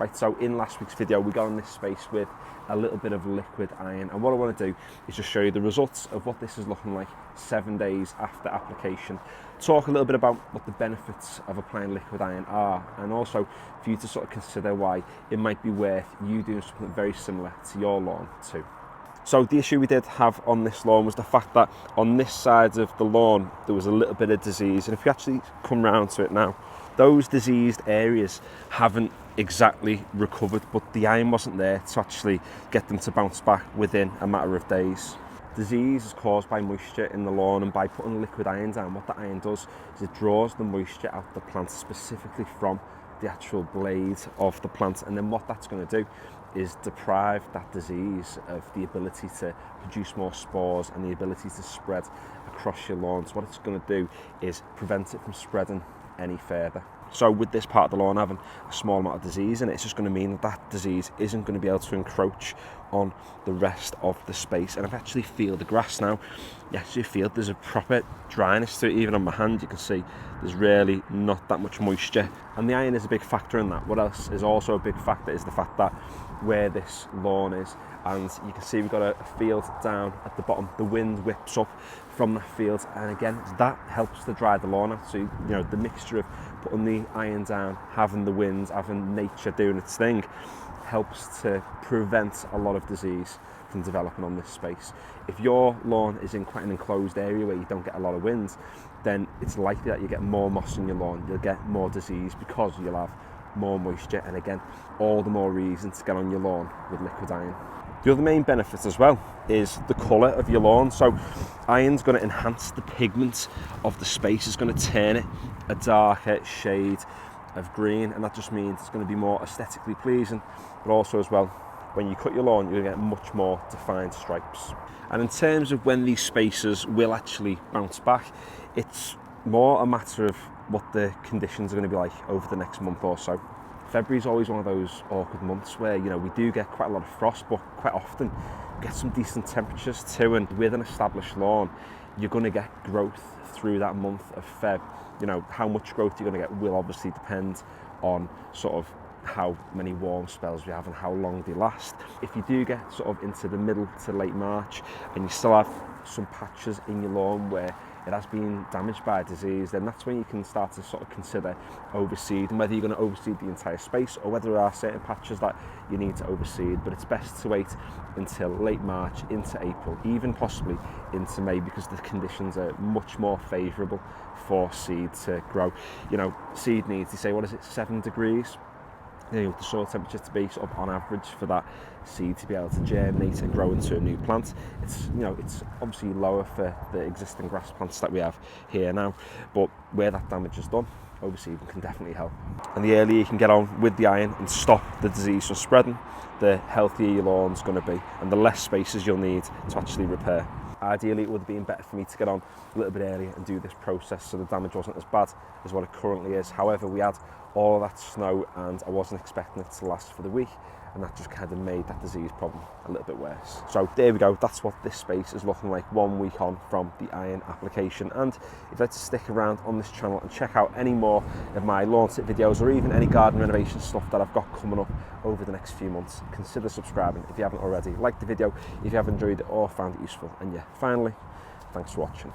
Right, so in last week's video, we got on this space with a little bit of liquid iron, and what I want to do is just show you the results of what this is looking like 7 days after application. Talk a little bit about what the benefits of applying liquid iron are, and also for you to sort of consider why it might be worth you doing something very similar to your lawn too. So the issue we did have on this lawn was the fact that on this side of the lawn there was a little bit of disease, and if you actually come round to it now, those diseased areas haven't exactly recovered, but the iron wasn't there to actually get them to bounce back within a matter of days. Disease is caused by moisture in the lawn, and by putting liquid iron down, what the iron does is it draws the moisture out of the plant, specifically from the actual blade of the plant, and then what that's going to do is deprive that disease of the ability to produce more spores and the ability to spread across your lawn. So what it's going to do is prevent it from spreading any further. So with this part of the lawn having a small amount of disease in it, it's just going to mean that that disease isn't going to be able to encroach on the rest of the space. And I've actually feel the grass now. You actually feel there's a proper dryness to it. Even on my hand you can see there's really not that much moisture, and the iron is a big factor in that. What else is also a big factor is the fact that where this lawn is, and you can see we've got a field down at the bottom, the wind whips up from that field, and again that helps to dry the lawn out. So you know, the mixture of putting the iron down, having the wind, having nature doing its thing, helps to prevent a lot of disease from developing on this space. If your lawn is in quite an enclosed area where you don't get a lot of wind, then it's likely that you get more moss in your lawn, you'll get more disease because you'll have more moisture, and again, all the more reason to get on your lawn with liquid iron. The other main benefit as well is the colour of your lawn. So iron's going to enhance the pigment of the space, it's going to turn it a darker shade of green, and that just means it's going to be more aesthetically pleasing, but also as well, when you cut your lawn, you're going to get much more defined stripes. And in terms of when these spaces will actually bounce back, it's more a matter of what the conditions are going to be like over the next month or so. February is always one of those awkward months where, you know, we do get quite a lot of frost, but quite often get some decent temperatures too, and with an established lawn, you're going to get growth through that month of Feb. You know, how much growth you're going to get will obviously depend on sort of how many warm spells we have and how long they last. If you do get sort of into the middle to late March and you still have some patches in your lawn where it has been damaged by a disease, then that's when you can start to sort of consider overseed, and whether you're going to overseed the entire space or whether there are certain patches that you need to overseed. But it's best to wait until late March into April, even possibly into May, because the conditions are much more favourable for seed to grow. You know, seed needs, they say, what is it, 7 degrees? You know, the soil temperature to be sort of on average for that seed to be able to germinate and grow into a new plant. It's, you know, it's obviously lower for the existing grass plants that we have here now, but where that damage is done, overseeding can definitely help. And the earlier you can get on with the iron and stop the disease from spreading, the healthier your lawn's going to be, and the less spaces you'll need to actually repair. Ideally, it would have been better for me to get on a little bit earlier and do this process so the damage wasn't as bad as what it currently is. However, we had all of that snow and I wasn't expecting it to last for the week, and that just kind of made that disease problem a little bit worse. So there we go, that's what this space is looking like 1 week on from the iron application. And if you'd like to stick around on this channel and check out any more of my lawn tip videos or even any garden renovation stuff that I've got coming up over the next few months, consider subscribing if you haven't already. Like the video if you have enjoyed it or found it useful, and yeah, finally, thanks for watching.